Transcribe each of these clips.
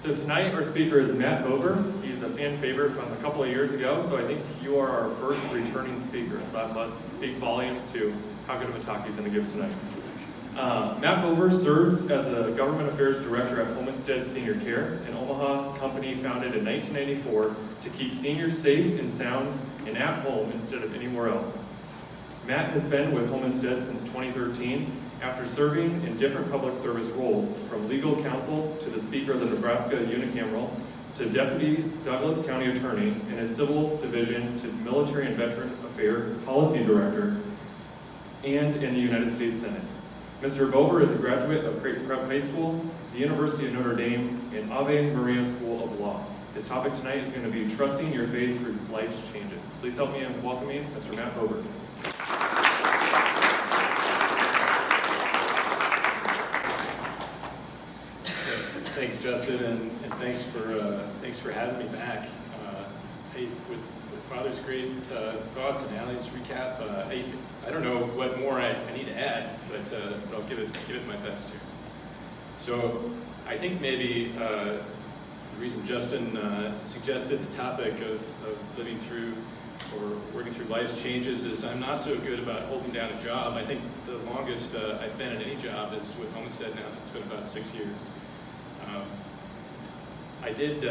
So tonight our speaker is Matt Boever. He's a fan favorite from a couple of years ago, so I think you are our first returning speaker. So that must speak volumes to how good of a talk he's going to give tonight. Matt Boever serves as the Government Affairs Director at Homestead Senior Care, an Omaha company founded in 1994 to keep seniors safe and sound and at home instead of anywhere else. Matt has been with Homestead since 2013 after serving in different public service roles, from legal counsel to the Speaker of the Nebraska Unicameral to Deputy Douglas County Attorney and a Civil Division to Military and Veteran Affairs Policy Director and in the United States Senate. Mr. Boever is a graduate of Creighton Prep High School, the University of Notre Dame, and Ave Maria School of Law. His topic tonight is going to be trusting your faith through life's changes. Please help me in welcoming Mr. Matt Boever. Thanks, Justin, and thanks for having me back. Hey, with Father's great thoughts and Allie's recap, I don't know what more I need to add, but I'll give it my best here. So I think maybe the reason Justin suggested the topic of living through or working through life's changes is I'm not so good about holding down a job. I think the longest I've been at any job is with Homestead now. It's been about 6 years. I think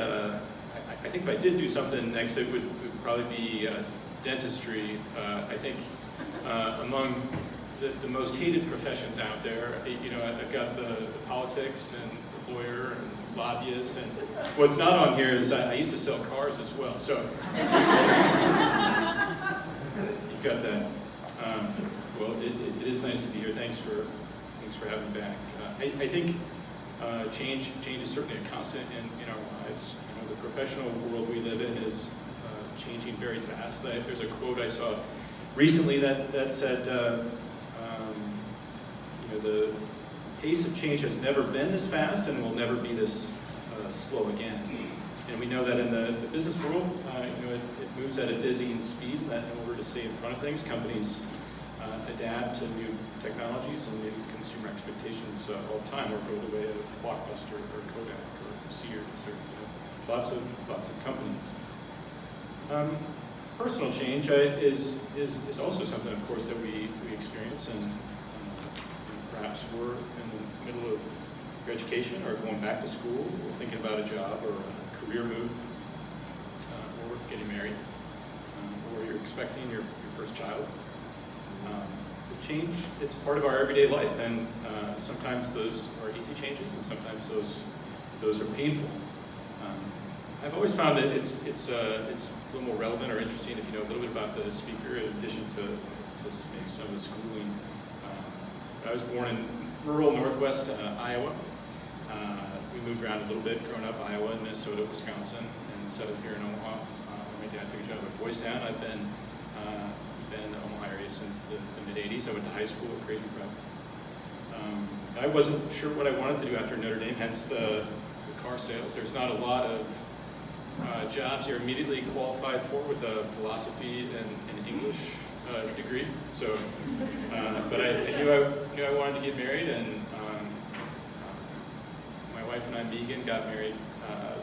if I did do something next, it would probably be dentistry. I think among the most hated professions out there, I've got the politics and the lawyer and lobbyist, and what's not on here is I used to sell cars as well. So you've got that. Well, it is nice to be here. Thanks for having me back. I think change is certainly a constant in our lives. The professional world we live in is changing very fast. There's a quote I saw recently that said, the pace of change has never been this fast and will never be this slow again. And we know that in the business world, it moves at a dizzying speed. That in order to stay in front of things, companies adapt to new technologies and new consumer expectations all the time, or go the way of Blockbuster or Kodak or Sears or lots of companies. Personal change is also something, of course, that we experience, and perhaps we're in the middle of your education or going back to school, or thinking about a job or a career move, or getting married, or you're expecting your first child. Change, it's part of our everyday life, and sometimes those are easy changes, and sometimes those are painful. I've always found that it's a little more relevant or interesting if you know a little bit about the speaker, in addition to maybe some of the schooling. I was born in rural northwest Iowa. We moved around a little bit, growing up Iowa, Minnesota, Wisconsin, and settled here in Omaha. My dad took a job at Boys Town. I've been in the Omaha area since the mid-'80s. I went to high school at Creighton Prep. I wasn't sure what I wanted to do after Notre Dame, hence the car sales. There's not a lot of jobs you're immediately qualified for with a philosophy and English degree. So, but I knew I wanted to get married, and my wife and I, Megan, got married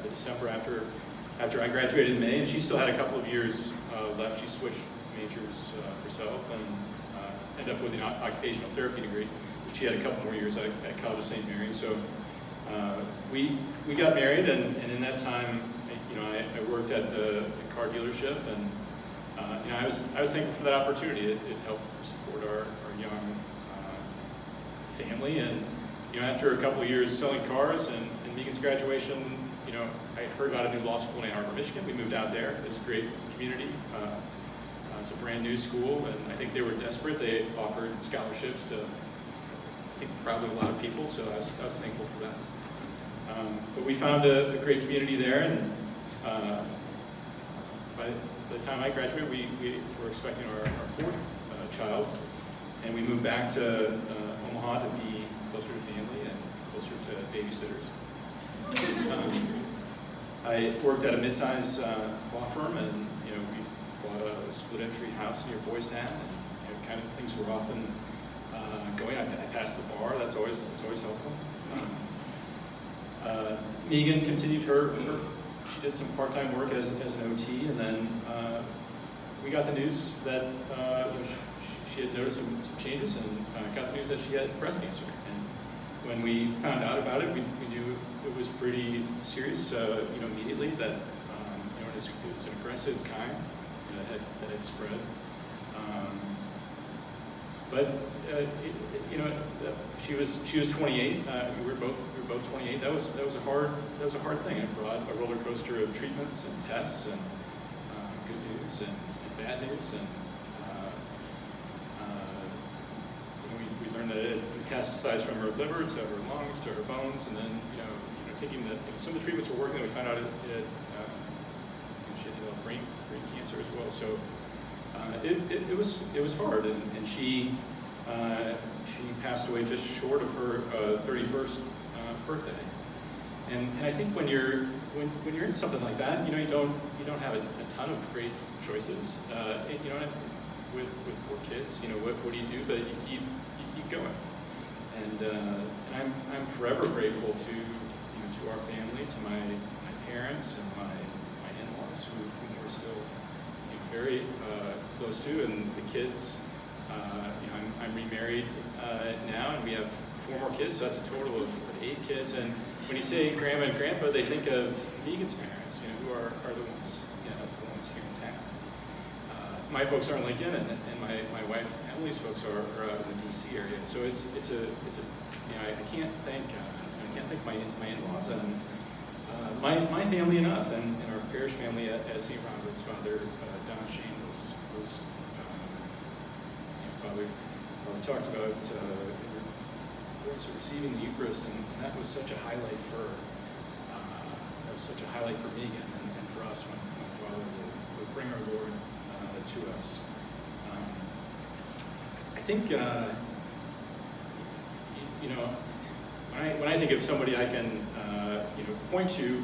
the December after I graduated in May, and she still had a couple of years left. She switched majors herself and ended up with an occupational therapy degree. She had a couple more years at College of St. Mary's. So we got married, and in that time, I worked at the car dealership, and I was thankful for that opportunity. It helped support our young family, and after a couple of years selling cars and Megan's graduation, I heard about a new law school in Ann Arbor, Michigan. We moved out there. It was a great community. It's a brand new school, and I think they were desperate. They offered scholarships to, I think, probably a lot of people, so I was thankful for that. But we found a great community there, and by the time I graduated, we were expecting our fourth child, and we moved back to Omaha to be closer to family and closer to babysitters. I worked at a mid-sized law firm, and we bought a split-entry house near Boys Town, and kind of things were often going. I passed the bar. That's always helpful. Megan continued she did some part-time work as an OT, and then we got the news that she had noticed some changes, and got the news that she had breast cancer. And when we found out about it, we knew it was pretty serious, immediately, that it was an aggressive kind that had spread. But she was 28. We were both 28. That was a hard thing. It brought a roller coaster of treatments and tests and good news and bad news. And we learned that it metastasized from her liver to her lungs to her bones, and then thinking that some of the treatments were working, we found out she had developed brain cancer as well. So it was hard, and she passed away just short of her 31st birthday. And I think when you're in something like that, you don't have a ton of great choices. With 4 kids, what do you do? But you keep going. And I'm forever grateful to our family, to my parents and my in-laws who we're still very close to, and the kids. I'm remarried now, and we have 4 more kids, so that's a total of 8 kids. And when you say grandma and grandpa, they think of Megan's parents, who are the ones, the ones here in town. My folks are in Lincoln, and my wife Emily's folks are out in the DC area. So it's I can't thank my in-laws and my family enough, and our parish family at St. Robert's. Father Don Shane was Father talked about receiving the Eucharist, and that was such a highlight for Megan and for us when Father would bring our Lord to us. I think when I think of somebody I can point to,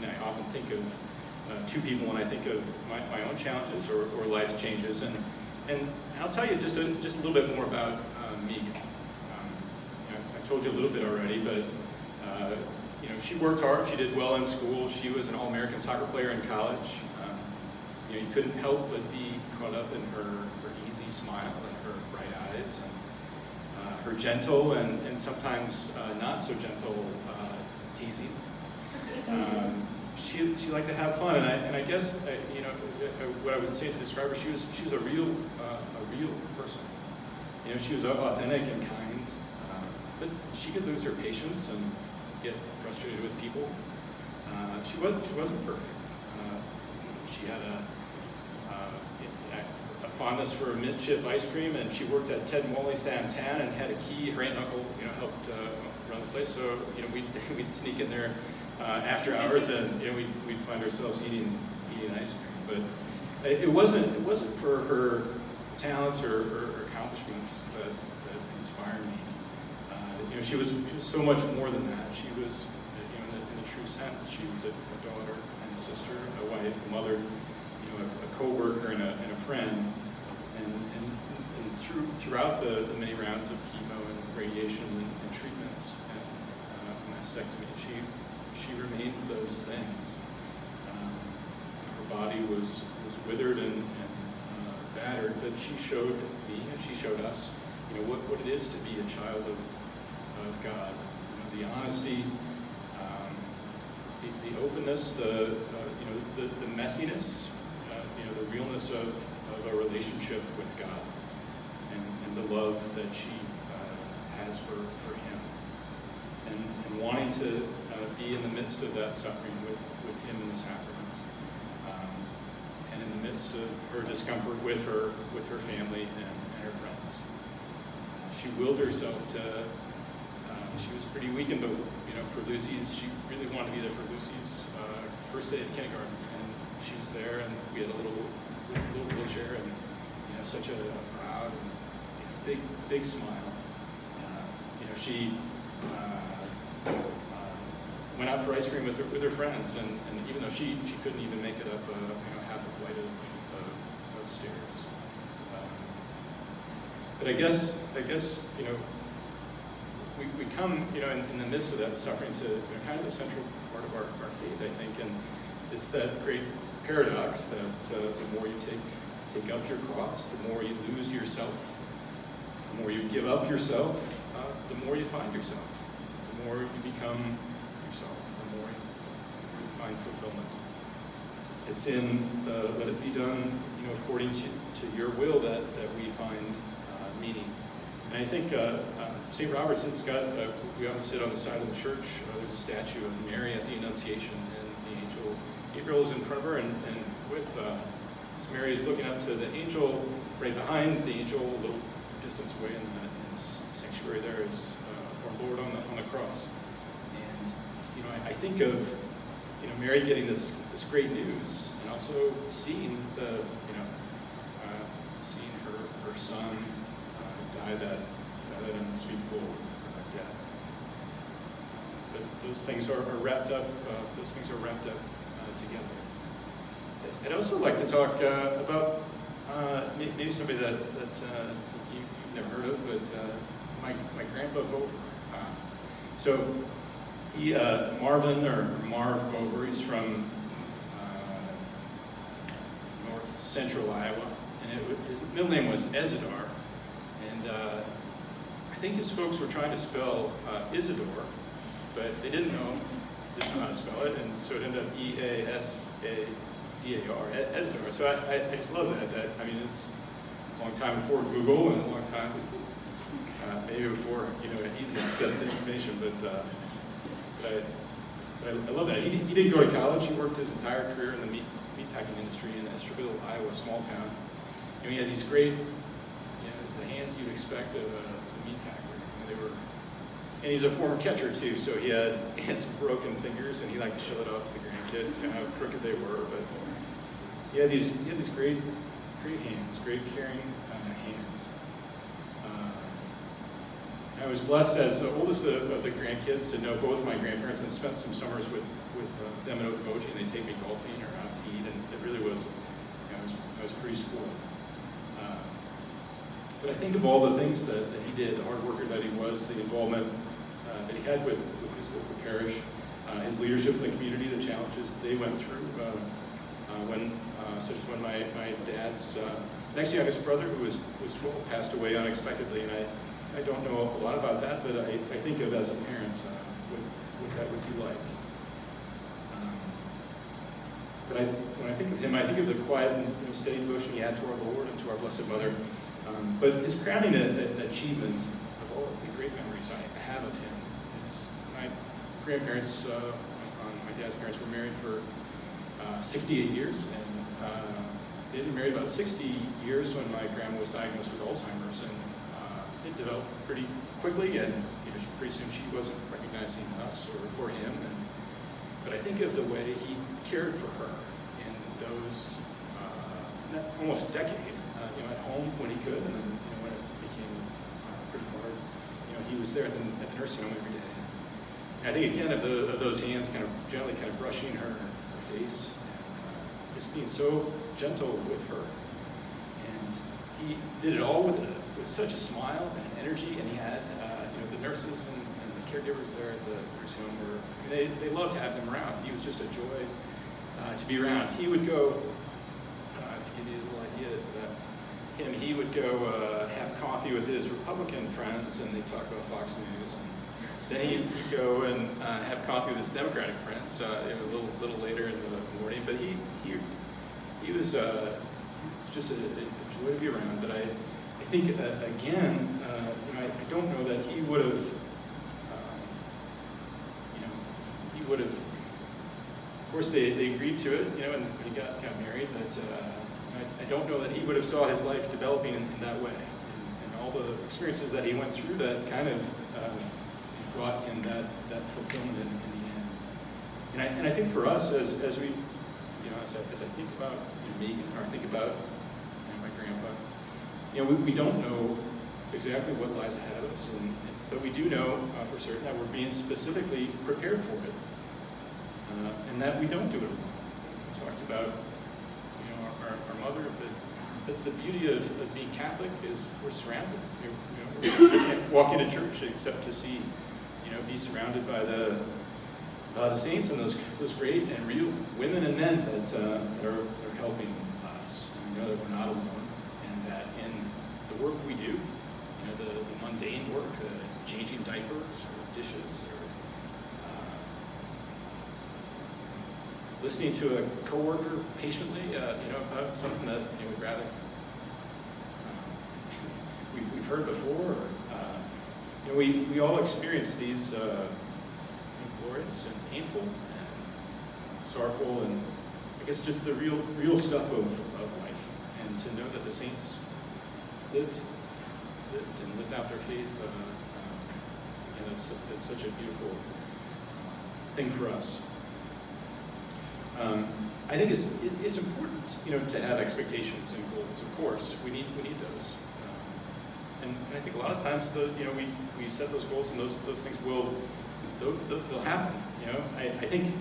and I often think of 2 people when I think of my own challenges or life changes, and I'll tell you just a little bit more about Megan. I told you a little bit already, but she worked hard. She did well in school. She was an All-American soccer player in college. You couldn't help but be caught up in her easy smile and her bright eyes, and her gentle and sometimes not so gentle teasing. She liked to have fun, and I guess what I would say to describe her, she was a real person. She was authentic and kind, but she could lose her patience and get frustrated with people. She wasn't perfect. She had a fondness for mint chip ice cream, and she worked at Ted and Wally's downtown and had a key. Her aunt and uncle helped run the place, so we'd sneak in there after hours, and we'd find ourselves eating ice cream. But it wasn't for her talents or accomplishments that inspired me. She was so much more than that. She was, in the true sense, she was a daughter and a sister, a wife, a mother, a co-worker and a friend. And throughout the many rounds of chemo and radiation and treatments and mastectomy, she remained those things. Her body was withered and battered, but she showed me and she showed us, what it is to be a child of God. The honesty, the openness, the messiness, the realness of a relationship with God, and the love that she has for Him, and wanting to be in the midst of that suffering with Him in the sacraments, and in the midst of her discomfort with her family and her friends. She willed herself to. She was pretty weakened, but for Lucy's, she really wanted to be there for Lucy's first day of kindergarten, and she was there, and we had a little wheelchair, and such a proud and big smile. She went out for ice cream with her friends, and even though she couldn't even make it up half a flight of stairs. But I guess we come, in the midst of that suffering to kind of the central part of our faith, I think, and it's that great paradox that the more you take up your cross, the more you lose yourself, the more you give up yourself, the more you find yourself, the more you become yourself, the more you find fulfillment. It's in the let it be done, according to your will that we find meaning. And I think St. Robert's has got, we always sit on the side of the church, there's a statue of Mary at the Annunciation, and the angel Gabriel is in front of her, and with, as Mary is looking up to the angel, right behind the angel, a little distance away in the sanctuary there is our Lord on the cross. And, I think of, Mary getting this great news, and also seeing seeing her son die that unspeakable death. But those things are wrapped up. Those things are wrapped up together. I'd also like to talk about maybe somebody that you've never heard of, but my grandpa Boever. So he, Marvin or Marv Boever, he's from north central Iowa, and his middle name was Isidore, and I think his folks were trying to spell Isidore, but they didn't know how to spell it, and so it ended up Easadar, Isidore. So I just love that. I mean, it's a long time before Google and a long time, maybe before easy access to information. But I love that. He didn't go to college. He worked his entire career in the meatpacking industry in Esterville, Iowa, a small town. He had these great, the hands you'd expect of a meat packer. And he's a former catcher too, so he had some broken fingers, and he liked to show it off to the grandkids, how crooked they were. But he had these great hands, great caring hands. I was blessed as the oldest of the grandkids to know both my grandparents, and spent some summers with them at Okoboji, and they'd take me golfing or out to eat, and it really was, I was pretty spoiled. But I think of all the things that he did, the hard worker that he was, the involvement that he had with his local parish, his leadership in the community, the challenges they went through, such as when my dad's next youngest brother, who was 12, passed away unexpectedly, and I don't know a lot about that, but I think of as a parent what that would be like. But when I think of him, I think of the quiet and steady devotion he had to our Lord and to our Blessed Mother. But his crowning achievement of all the great memories I have of him is my grandparents, my dad's parents, were married for 68 years, and they had been married about 60 years when my grandma was diagnosed with Alzheimer's, and it developed pretty quickly, and pretty soon she wasn't recognizing us or him. But I think of the way he cared for her in those almost decade. At home when he could, and then when it became pretty hard, he was there at the nursing home every day. And I think again of those hands gently brushing her face, and just being so gentle with her. And he did it all with such a smile and an energy, and he had the nurses and the caregivers there at the nursing home they loved having him around. He was just a joy to be around. He would go, to give you a little idea that he would go have coffee with his Republican friends, and they'd talk about Fox News. And then he'd go and have coffee with his Democratic friends a little later in the morning. But he was just a joy to be around. But I think again, I don't know that he would have, Of course, they agreed to it, and when he got married. But I don't know that he would have saw his life developing in that way, and all the experiences that he went through that kind of brought him that fulfillment in the end. And I think for us, as we, as I think about Megan, or I think about my grandpa, we don't know exactly what lies ahead of us, but we do know for certain that we're being specifically prepared for it, and that we don't do it alone. We talked about our mother, but that's the beauty of being Catholic is we're surrounded. We can't walk into church except to see, be surrounded by the saints and those great and real women and men that are helping us. And we know that we're not alone, and that in the work we do, the mundane work, the changing diapers or dishes, or listening to a coworker patiently, about something that we'd rather we've heard before. Or, we all experience these glorious and painful and sorrowful, and I guess just the real stuff of life. And to know that the saints lived out their faith, and it's such a beautiful thing for us. I think it's important, to have expectations and goals. Of course, we need those, and I think a lot of times we set those goals, and those things they'll happen. I think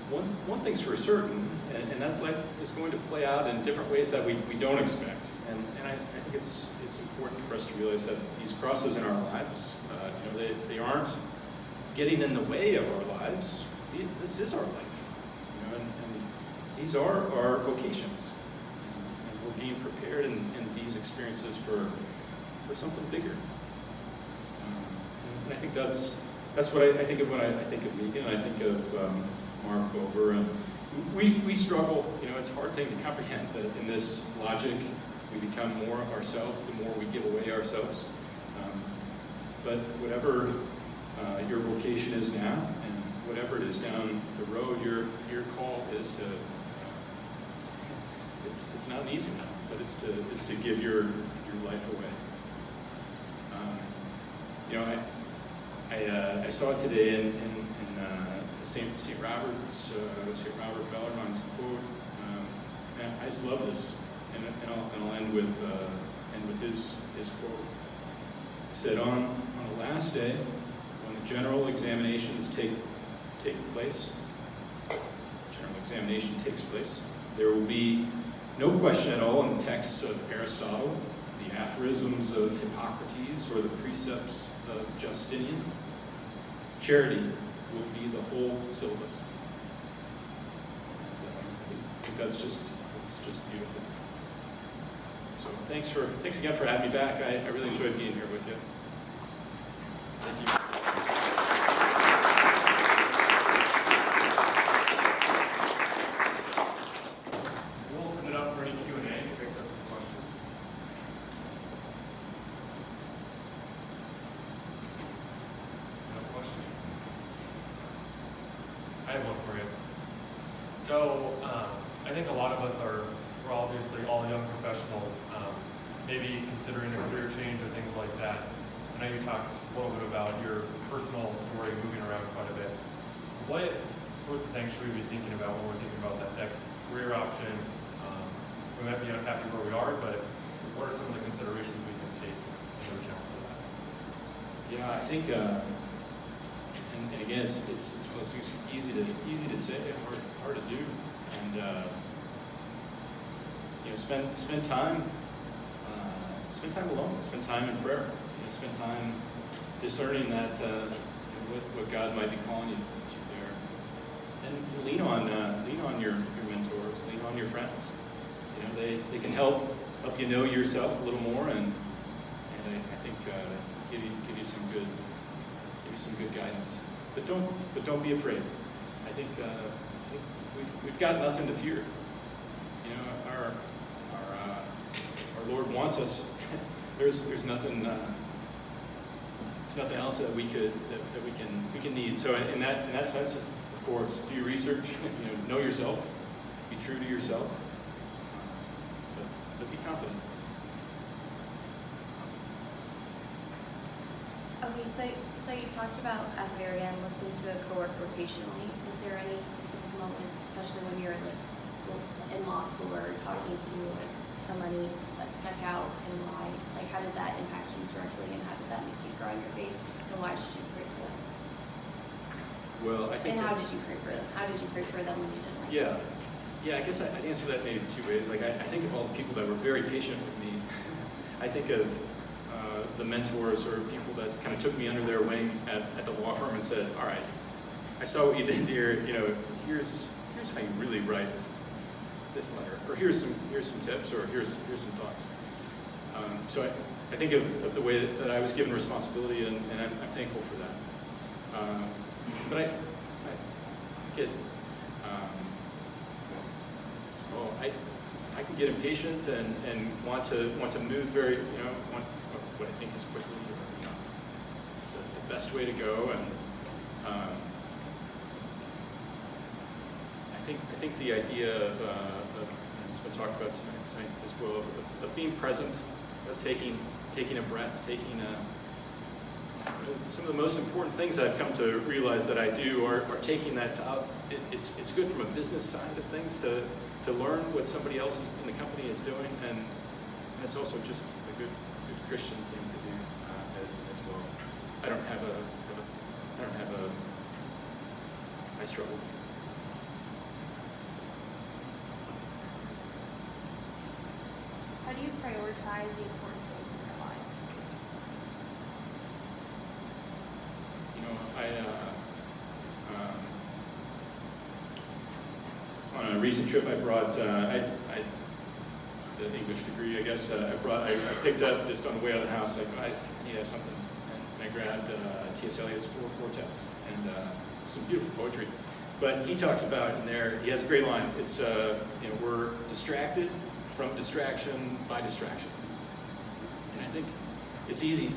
one thing's for certain, and that's life is going to play out in different ways that we don't expect, and I think it's important for us to realize that these crosses in our lives, they aren't getting in the way of our lives. This is our life. And these are our vocations, and we're being prepared in these experiences for something bigger. And I think that's what I think of when I think of Megan. I think of Marv Boever, and we struggle. It's a hard thing to comprehend that in this logic we become more ourselves the more we give away ourselves. But whatever your vocation is now, whatever it is down the road, your call is to. It's not an easy one, but it's to give your life away. I saw it today in St. Robert's Bellarmine's quote. And I just love this, and I'll end with his quote. He said, "On the last day, when the general examinations take place, there will be no question at all in the texts of Aristotle, the aphorisms of Hippocrates, or the precepts of Justinian. Charity will be the whole syllabus." I think it's just beautiful. So thanks again for having me back. I really enjoyed being here with you. Thank you. I have one for you. So I think a lot of us we're obviously all young professionals, maybe considering a career change or things like that. I know you talked a little bit about your personal story moving around quite a bit. What sorts of things should we be thinking about when we're thinking about that next career option? We might be unhappy where we are, but what are some of the considerations we can take into account for that? Yeah, I think, and again, it's one of those things easy to say, hard to do, and spend time alone, spend time in prayer, spend time discerning that what God might be calling you to there, and lean on your mentors, lean on your friends. They can help you know yourself a little more, and I think give you some good guidance. But don't be afraid. I think we've got nothing to fear. Our Lord wants us. There's nothing else that we can need. So in that sense, of course, do your research. Know yourself. Be true to yourself. But be confident. Okay, so you talked about at the very end listening to a coworker patiently. Is there any specific moments, especially when you're in law school or talking to somebody that stuck out, and why? Like, how did that impact you directly, and how did that make you grow in your faith, and why should you pray for them? Well, I think. And how did you pray for them? How did you pray for them when you didn't like them? Yeah, I guess I'd answer that maybe two ways. Like, I think of all the people that were very patient with me. I think of the mentors or people that kind of took me under their wing at the law firm and said, all right, I saw what you did here, here's how you really write this letter, or here's some tips, or here's some thoughts. So I think of the way that I was given responsibility, and I'm thankful for that. But I get, I can get impatient and want to move very, want what I think is quickly, or the best way to go, and I think the idea of it's been talked about tonight as well, of being present, of taking a breath, some of the most important things I've come to realize that I do are taking that out. It's good from a business side of things to learn what somebody else in the company is doing, and it's also just a good Christian thing to do as well. I struggle. How do you prioritize the important things in your life? On a recent trip, I brought the English degree, I guess. I picked up just on the way out of the house. Like, I need to have something, and I grabbed T.S. Eliot's Four Quartets and some beautiful poetry. But he talks about in there. He has a great line. It's we're distracted from distraction by distraction, and I think it's easy.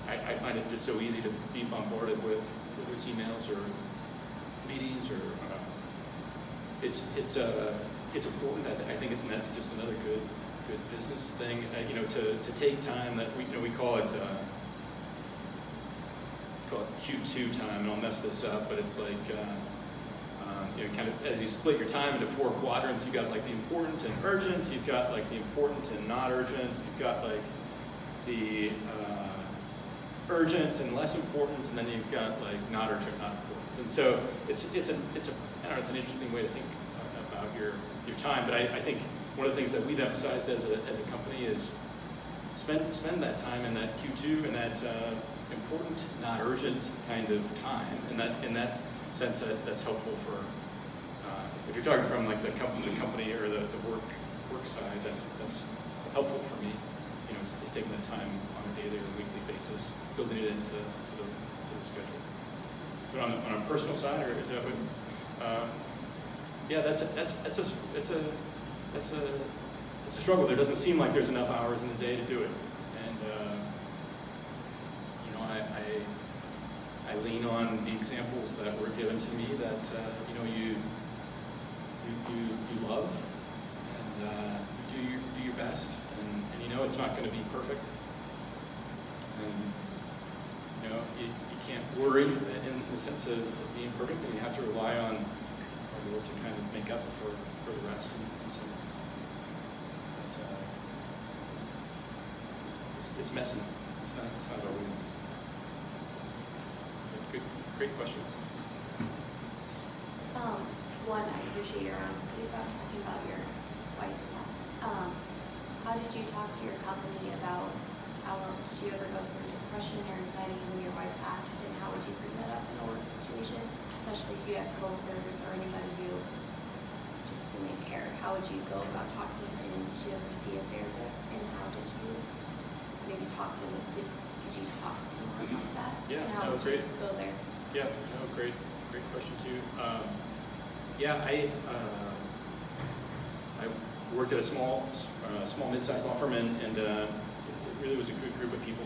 I find it just so easy to be bombarded with whether it's emails or meetings, or it's important. I think, and that's just another good business thing. To take time that we call it Q2 time, and I'll mess this up, but it's like kind of as you split your time into 4 quadrants, you've got like the important and urgent, you've got like the important and not urgent, you've got like the urgent and less important, and then you've got like not urgent, not important. And so it's an interesting way to think about your time. But I think one of the things that we've emphasized as a company is spend that time in that Q2 and that important, not urgent kind of time. And in that sense, that's helpful for if you're talking from like the company or the work side. That's helpful for me. Is taking that time on a daily or weekly basis, building it into the schedule. But on a personal side, or is that what? Yeah, it's a struggle. There doesn't seem like there's enough hours in the day to do it, and I lean on the examples that were given to me that you love, and do your best, and it's not going to be perfect, and you can't worry in the sense of being perfect, and you have to rely on our Lord to kind of make up for the rest in some ways. But it's messy. It's not always easy. But great questions. One, I appreciate your honesty about talking about your wife passed. How did you talk to your company about did you ever go through depression or anxiety when your wife passed, and how would you bring that up in a work situation, especially if you had coworkers or anybody who just didn't care? How would you go about talking, and did you ever see a therapist, and how did you maybe talk to them? Could you talk to more about that? Yeah, and how would great. you go there? Yeah, great question too. I worked at a small mid-sized law firm, and it really was a good group of people.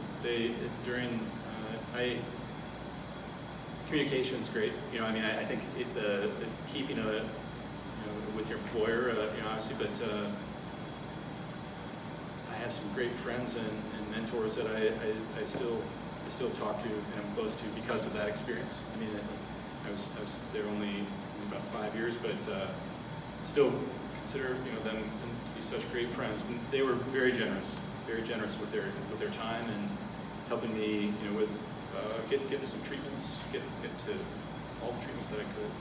Communication's great. I think keeping with your employer, obviously, but I have some great friends and mentors that I still talk to and I'm close to because of that experience. I was there only about 5 years, but still consider them to be such great friends. They were very generous with their time and helping me, with get to some treatments, get to all the treatments that I could.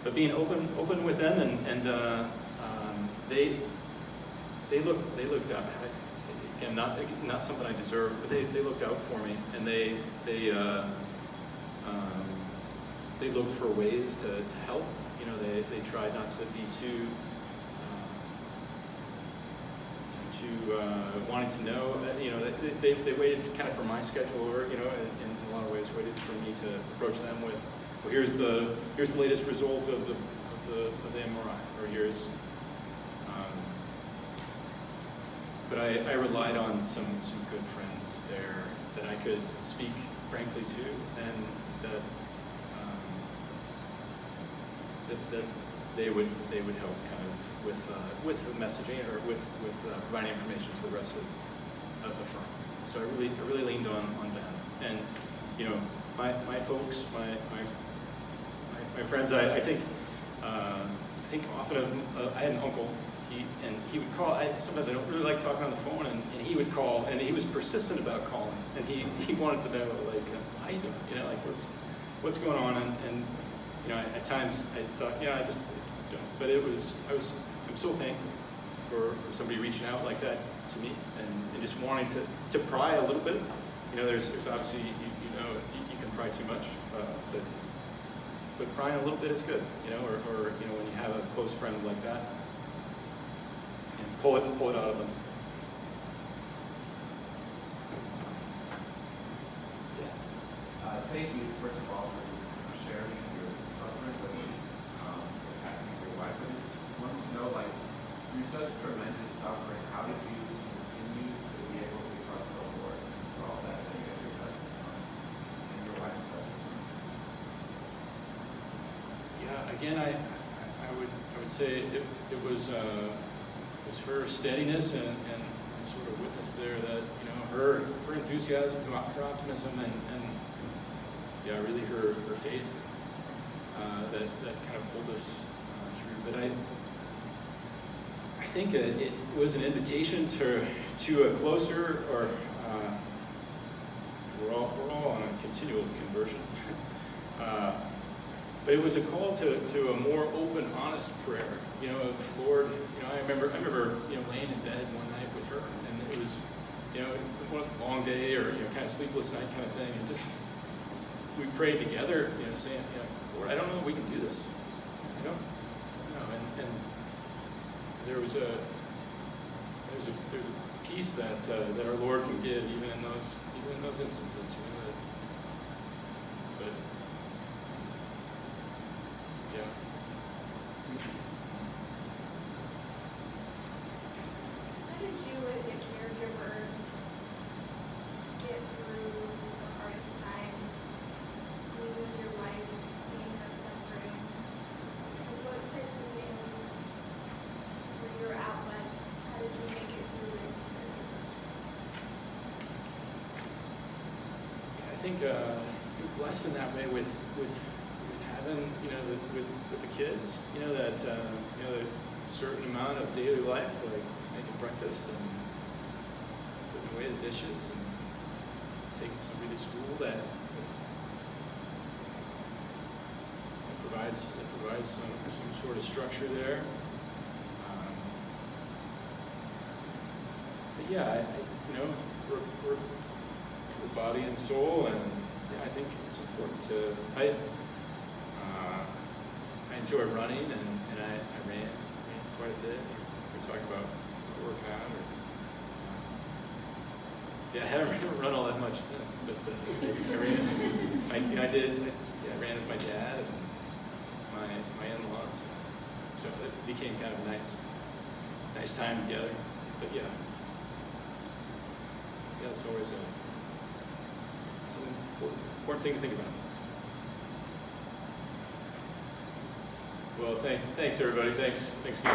but being open with them, and they looked out. Again, not something I deserved, but they looked out for me, and they looked for ways to help. You know, they tried not to be too wanting to know. You know, they waited kind of for my schedule, or you know, in a lot of ways waited for me to approach them with, well, here's the latest result of the MRI, or here's. But I relied on some good friends there that I could speak frankly to, and that they would help kind of with the messaging, or with providing information to the rest of the firm. So I really leaned on them, and you know, my folks, my friends. I think often of I had an uncle. He would call. Sometimes I don't really like talking on the phone, and he would call, and he was persistent about calling, and he wanted to know, like, how you doing? You know, like what's going on, and you know, at times I thought, I just don't. But I'm so thankful for somebody reaching out like that to me, and just wanting to pry a little bit. You know, there's obviously you can pry too much, but prying a little bit is good. You know, or you know, when you have a close friend like that. Pull it out of them. Yeah. Thank you, first of all, for sharing your suffering with me, the passing of your wife. I just wanted to know, like, through such tremendous suffering, how did you continue to be able to trust the Lord for all that you had your testimony and your wife's testimony? Yeah. Again, I would say it was her steadiness and sort of witness there that, you know, her enthusiasm, her optimism, and yeah, really her faith that kind of pulled us through. But I think it was an invitation to a closer, or we're all on a continual conversion. But it was a call to a more open, honest prayer. You know, of Lord. You know, I remember laying in bed one night with her, and it was, you know, one long day, or you know, kind of sleepless night kind of thing, and just we prayed together. You know, saying, you know, Lord, I don't know if we can do this. I don't know. And there's a peace that our Lord can give even in those instances. You know, but yeah. How did you, as a caregiver, get through the hardest times, being with your wife, seeing her suffering? And what types of things were your outlets? How did you make it through as a caregiver? I think you're blessed in that way with having, you know, with the kids, you know, that you know, a certain amount of daily life, like making breakfast and putting away the dishes and taking somebody to school, that provides some sort of structure there. But yeah, you know, we're body and soul, and yeah, I think it's important to. I enjoy running, and I ran quite a bit. We're talking about working out, or yeah, I haven't run all that much since, but I ran. I did. Yeah, I ran with my dad and my in-laws, so it became kind of a nice time together. But yeah, it's always it's an important thing to think about. Well, thanks everybody. Thanks, Gil.